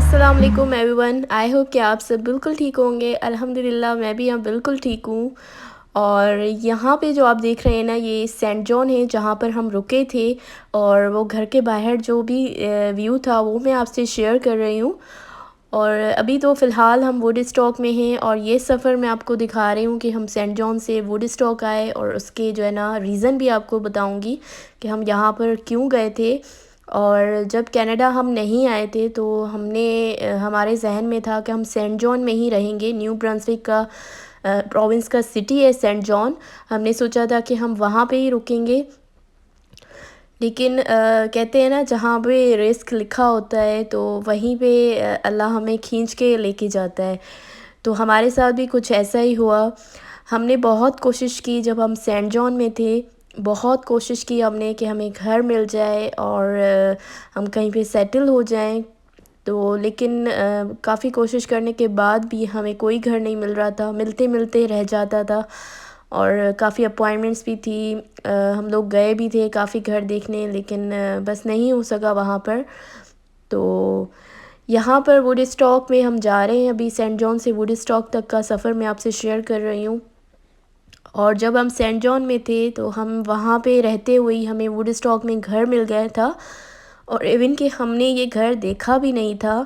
अस्सलाम वालेकुम everyone. I hope कि आप सब बिल्कुल ठीक होंगे। अल्हम्दुलिल्लाह मैं भी यहाँ बिल्कुल ठीक हूँ। और यहाँ पे जो आप देख रहे हैं ना, ये सेंट जॉन है जहाँ पर हम रुके थे। और वो घर के बाहर जो भी व्यू था वो मैं आपसे शेयर कर रही हूँ। और अभी तो फ़िलहाल हम वुडस्टॉक में हैं और ये सफ़र मैं आपको दिखा रही हूँ कि हम सेंट जॉन से वुडस्टॉक आए, और उसके जो है ना रीज़न भी आपको बताऊँगी कि हम यहाँ पर क्यों गए थे। और जब कनाडा हम नहीं आए थे तो हमने हमारे जहन में था कि हम सेंट जॉन में ही रहेंगे। न्यू ब्रंसविक का प्रोविंस का सिटी है सेंट जॉन। हमने सोचा था कि हम वहाँ पे ही रुकेंगे, लेकिन कहते हैं ना, जहाँ पे रिस्क लिखा होता है तो वहीं पे अल्लाह हमें खींच के लेके जाता है। तो हमारे साथ भी कुछ ऐसा ही हुआ। हमने बहुत कोशिश की जब हम सेंट जॉन में थे, बहुत कोशिश की हमने कि हमें घर मिल जाए और हम कहीं पे सेटल हो जाएं। तो लेकिन काफ़ी कोशिश करने के बाद भी हमें कोई घर नहीं मिल रहा था, मिलते मिलते रह जाता था। और काफ़ी अपॉइंटमेंट्स भी थी, हम लोग गए भी थे काफ़ी घर देखने, लेकिन बस नहीं हो सका वहाँ पर। तो यहाँ पर वुडस्टॉक में हम जा रहे हैं अभी। सेंट जॉन से वुडस्टॉक तक का सफ़र मैं आपसे शेयर कर रही हूँ। और जब हम सेंट जॉन में थे तो हम वहाँ पे रहते हुए ही हमें वुडस्टॉक में घर मिल गया था। और इवन कि हमने ये घर देखा भी नहीं था,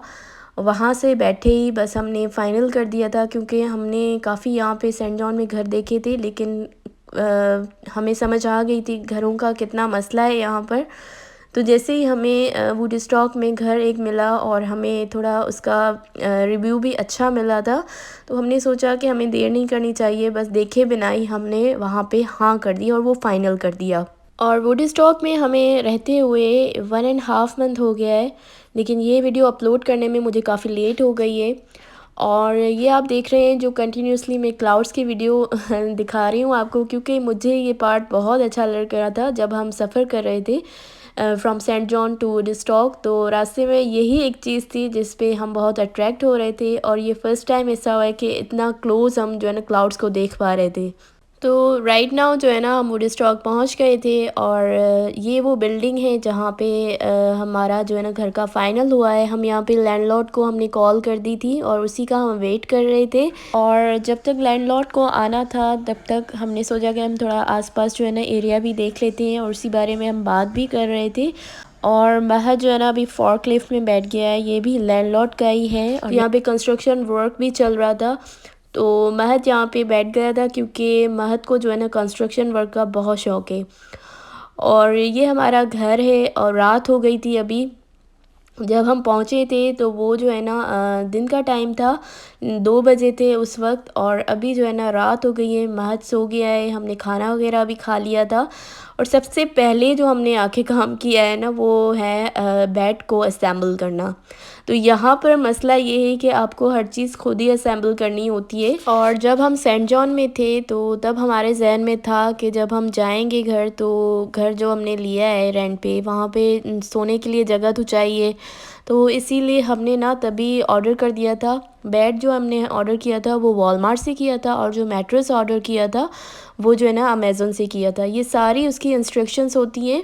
वहाँ से बैठे ही बस हमने फ़ाइनल कर दिया था, क्योंकि हमने काफ़ी यहाँ पे सेंट जॉन में घर देखे थे, लेकिन हमें समझ आ गई थी घरों का कितना मसला है यहाँ पर। तो जैसे ही हमें वुडस्टॉक में घर एक मिला और हमें थोड़ा उसका रिव्यू भी अच्छा मिला था, तो हमने सोचा कि हमें देर नहीं करनी चाहिए, बस देखे बिना ही हमने वहाँ पे हाँ कर दी और वो फ़ाइनल कर दिया। और वुडस्टॉक में हमें रहते हुए 1.5 मंथ हो गया है, लेकिन ये वीडियो अपलोड करने में मुझे काफ़ी लेट हो गई है। और ये आप देख रहे हैं जो कंटिन्यूसली मैं क्लाउड्स की वीडियो दिखा रही हूँ आपको, क्योंकि मुझे ये पार्ट बहुत अच्छा लग रहा था जब हम सफ़र कर रहे थे from saint John to Woodstock. तो रास्ते में यही एक चीज़ थी जिस पे हम बहुत अट्रैक्ट हो रहे थे, और ये फ़र्स्ट टाइम ऐसा हुआ है कि इतना क्लोज़ हम जो है ना क्लाउड्स को देख पा रहे थे। तो राइट नाउ जो है ना हम वुडस्टॉक पहुंच गए थे, और ये वो बिल्डिंग है जहाँ पे हमारा जो है ना घर का फ़ाइनल हुआ है। हम यहाँ पे लैंडलॉर्ड को हमने कॉल कर दी थी और उसी का हम वेट कर रहे थे। और जब तक लैंडलॉर्ड को आना था तब तक हमने सोचा कि हम थोड़ा आसपास जो है ना एरिया भी देख लेते हैं, और उसी बारे में हम बात भी कर रहे थे। और महज जो है ना अभी फॉर्कलिफ्ट में बैठ गया है, ये भी लैंडलॉर्ड का ही है, और यहाँ पे कंस्ट्रक्शन वर्क भी चल रहा था। तो महत यहाँ पे बैठ गया था क्योंकि महत को जो है ना कंस्ट्रक्शन वर्क का बहुत शौक़ है। और ये हमारा घर है, और रात हो गई थी अभी जब हम पहुँचे थे। तो वो जो है ना दिन का टाइम था, 2 बजे थे उस वक्त, और अभी जो है ना रात हो गई है। महत सो गया है, हमने खाना वगैरह भी खा लिया था। और सबसे पहले जो हमने आके काम किया है ना वो है बेड को असेंबल करना। तो यहाँ पर मसला ये है कि आपको हर चीज़ खुद ही असेंबल करनी होती है। और जब हम सेंट जॉन में थे तो तब हमारे जहन में था कि जब हम जाएंगे घर, तो घर जो हमने लिया है रेंट पे, वहाँ पे सोने के लिए जगह तो चाहिए। तो इसीलिए हमने ना तभी ऑर्डर कर दिया था। बेड जो हमने ऑर्डर किया था वो वॉलमार्ट से किया था, और जो मैट्रेस ऑर्डर किया था वो जो है ना अमेज़न से किया था। ये सारी उसकी इंस्ट्रक्शंस होती हैं,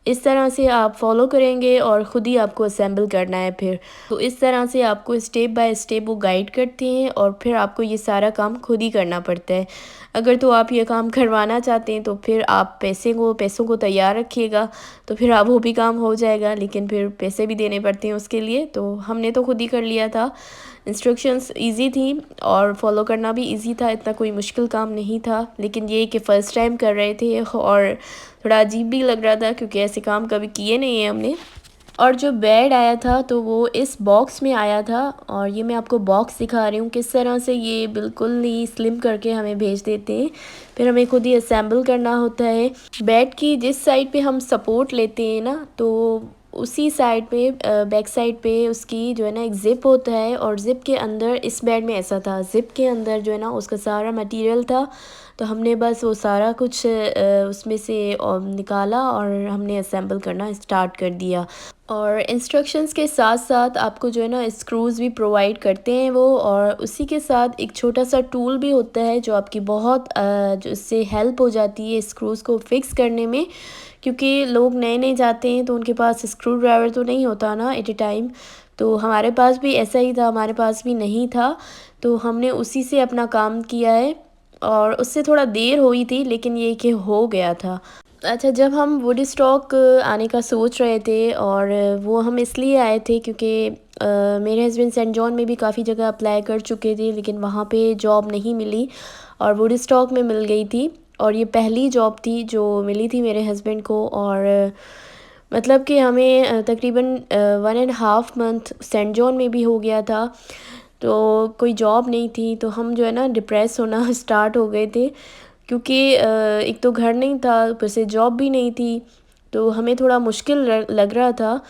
इस तरह से आप फॉलो करेंगे और ख़ुद ही आपको असेंबल करना है फिर। तो इस तरह से आपको स्टेप बाय स्टेप वो गाइड करते हैं, और फिर आपको ये सारा काम खुद ही करना पड़ता है। अगर तो आप ये काम करवाना चाहते हैं तो फिर आप पैसों को तैयार रखिएगा, तो फिर आप वो भी काम हो जाएगा, लेकिन फिर पैसे भी देने पड़ते हैं उसके लिए। तो हमने तो खुद ही कर लिया था। इंस्ट्रक्शंस इजी थी और फॉलो करना भी इजी था, इतना कोई मुश्किल काम नहीं था। लेकिन ये कि फ़र्स्ट टाइम कर रहे थे और थोड़ा अजीब भी लग रहा था, क्योंकि ऐसे काम कभी किए नहीं हैं हमने। और जो बेड आया था तो वो इस बॉक्स में आया था, और ये मैं आपको बॉक्स दिखा रही हूँ किस तरह से ये बिल्कुल ही स्लिम करके हमें भेज देते हैं। फिर हमें खुद ही असेंबल करना होता है। बेड की जिस साइड पे हम सपोर्ट लेते हैं ना, तो उसी साइड पे बैक साइड पे उसकी जो है ना एक ज़िप होता है, और ज़िप के अंदर इस बेड में ऐसा था, ज़िप के अंदर जो है ना उसका सारा मटेरियल था। तो हमने बस वो सारा कुछ उसमें से निकाला और हमने असेंबल करना स्टार्ट कर दिया। और इंस्ट्रक्शंस के साथ साथ आपको जो है ना स्क्रूज़ भी प्रोवाइड करते हैं वो, और उसी के साथ एक छोटा सा टूल भी होता है जो आपकी बहुत जो इससे हेल्प हो जाती है स्क्रूज़ को फिक्स करने में। क्योंकि लोग नए नए जाते हैं तो उनके पास स्क्रू ड्राइवर तो नहीं होता ना एट ए टाइम। तो हमारे पास भी ऐसा ही था, हमारे पास भी नहीं था, तो हमने उसी से अपना काम किया है और उससे थोड़ा देर हुई थी लेकिन ये कि हो गया था। अच्छा, जब हम वुडस्टॉक आने का सोच रहे थे और वो हम इसलिए आए थे क्योंकि मेरे हस्बैंड सेंट जॉन में भी काफ़ी जगह अप्लाई कर चुके थे लेकिन वहाँ पे जॉब नहीं मिली और वुडस्टॉक में मिल गई थी और ये पहली जॉब थी जो मिली थी मेरे हस्बैंड को। और मतलब कि हमें तकरीबन 1.5 मंथ सेंट जॉन में भी हो गया था, तो कोई जॉब नहीं थी, तो हम जो है ना डिप्रेस होना स्टार्ट हो गए थे क्योंकि एक तो घर नहीं था, ऊपर से जॉब भी नहीं थी, तो हमें थोड़ा मुश्किल लग रहा था।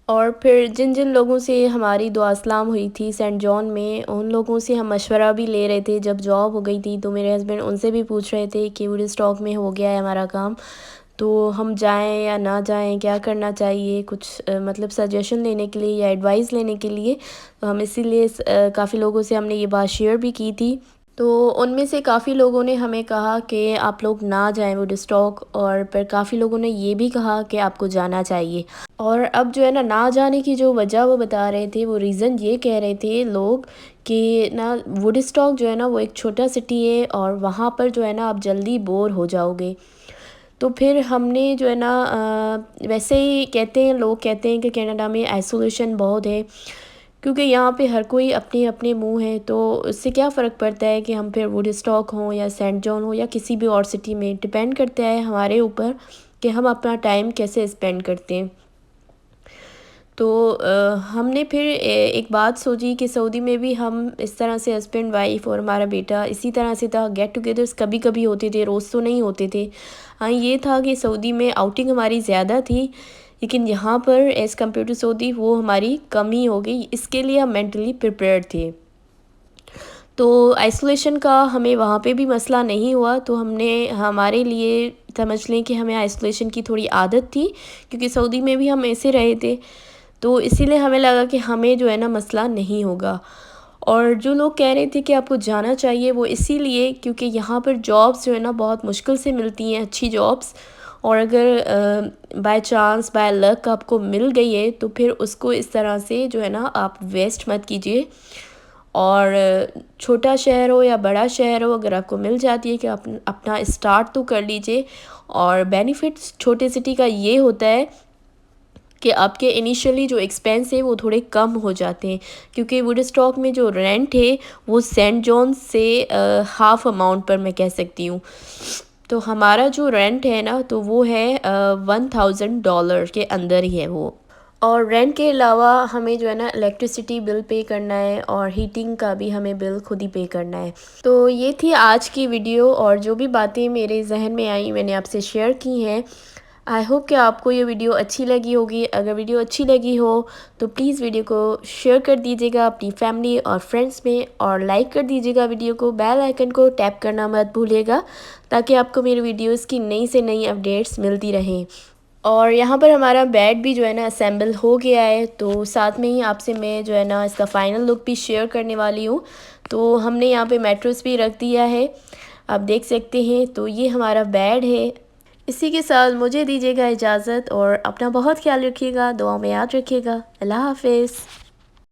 और फिर जिन जिन लोगों से हमारी दुआ सलाम हुई थी सेंट जॉन में, उन लोगों से हम मशवरा भी ले रहे थे। जब जॉब हो गई थी तो मेरे हस्बैंड उनसे भी पूछ रहे थे कि वुडस्टॉक में हो गया है हमारा काम, तो हम जाएं या ना जाएं, क्या करना चाहिए, कुछ मतलब सजेशन लेने के लिए या एडवाइस लेने के लिए। तो हम इसीलिए काफ़ी लोगों से हमने ये बात शेयर भी की थी। तो उनमें से काफ़ी लोगों ने हमें कहा कि आप लोग ना जाएं वुडस्टॉक, और फिर काफ़ी लोगों ने ये भी कहा कि आपको जाना चाहिए। और अब जो है ना जाने की जो वजह वो बता रहे थे, वो रीज़न ये कह रहे थे लोग कि ना वुडस्टॉक जो है ना वो एक छोटा सिटी है और वहाँ पर जो है ना आप जल्दी बोर हो जाओगे। तो फिर हमने जो है ना वैसे ही कहते हैं, लोग कहते हैं कि कनाडा में आइसोलेशन बहुत है क्योंकि यहाँ पे हर कोई अपने अपने मुंह है, तो इससे क्या फ़र्क पड़ता है कि हम फिर वुडस्टॉक हों या सेंट जॉन हो या किसी भी और सिटी में, डिपेंड करता है हमारे ऊपर कि हम अपना टाइम कैसे स्पेंड करते हैं। तो हमने फिर एक बात सोची कि सऊदी में भी हम इस तरह से हस्बैंड वाइफ और हमारा बेटा इसी तरह से था, गेट टुगेदर्स कभी कभी होते थे, रोज़ तो नहीं होते थे। हाँ, ये था कि सऊदी में आउटिंग हमारी ज़्यादा थी लेकिन यहाँ पर एज़ कम्पेयर टू सऊदी वो हमारी कम ही हो गई, इसके लिए हम मेंटली प्रिपेयर्ड थे। तो आइसोलेशन का हमें वहाँ पे भी मसला नहीं हुआ, तो हमने हमारे लिए समझ लें कि हमें आइसोलेशन की थोड़ी आदत थी क्योंकि सऊदी में भी हम ऐसे रहे थे, तो इसीलिए हमें लगा कि हमें जो है ना मसला नहीं होगा। और जो लोग कह रहे थे कि आपको जाना चाहिए, वो इसीलिए क्योंकि यहाँ पर जॉब्स जो है ना बहुत मुश्किल से मिलती हैं, अच्छी जॉब्स। और अगर बाय चांस बाय लक आपको मिल गई है तो फिर उसको इस तरह से जो है ना आप वेस्ट मत कीजिए। और छोटा शहर हो या बड़ा शहर हो, अगर आपको मिल जाती है कि आप अपना स्टार्ट तो कर लीजिए। और बेनिफिट्स छोटे सिटी का ये होता है कि आपके इनिशियली जो एक्सपेंस है वो थोड़े कम हो जाते हैं क्योंकि वुडस्टॉक में जो रेंट है वो सेंट जॉन से हाफ़ अमाउंट पर मैं कह सकती हूँ। तो हमारा जो रेंट है ना तो वो है $1000 के अंदर ही है वो। और रेंट के अलावा हमें जो है ना इलेक्ट्रिसिटी बिल पे करना है और हीटिंग का भी हमें बिल खुद ही पे करना है। तो ये थी आज की वीडियो और जो भी बातें मेरे जहन में आई मैंने आपसे शेयर की हैं। आई होप कि आपको ये वीडियो अच्छी लगी होगी। अगर वीडियो अच्छी लगी हो तो प्लीज़ वीडियो को शेयर कर दीजिएगा अपनी फैमिली और फ्रेंड्स में, और लाइक कर दीजिएगा वीडियो को, बेल आइकन को टैप करना मत भूलिएगा ताकि आपको मेरी वीडियोस की नई से नई अपडेट्स मिलती रहें। और यहाँ पर हमारा बेड भी जो है ना असेंबल हो गया है, तो साथ में ही आपसे मैं जो है ना इसका फ़ाइनल लुक भी शेयर करने वाली हूँ। तो हमने यहाँ पे मैट्रेस भी रख दिया है, आप देख सकते हैं। तो ये हमारा बेड है। इसी के साथ मुझे दीजिएगा इजाज़त और अपना बहुत ख्याल रखिएगा, दुआ में याद रखिएगा। अल्लाह हाफ़िज़।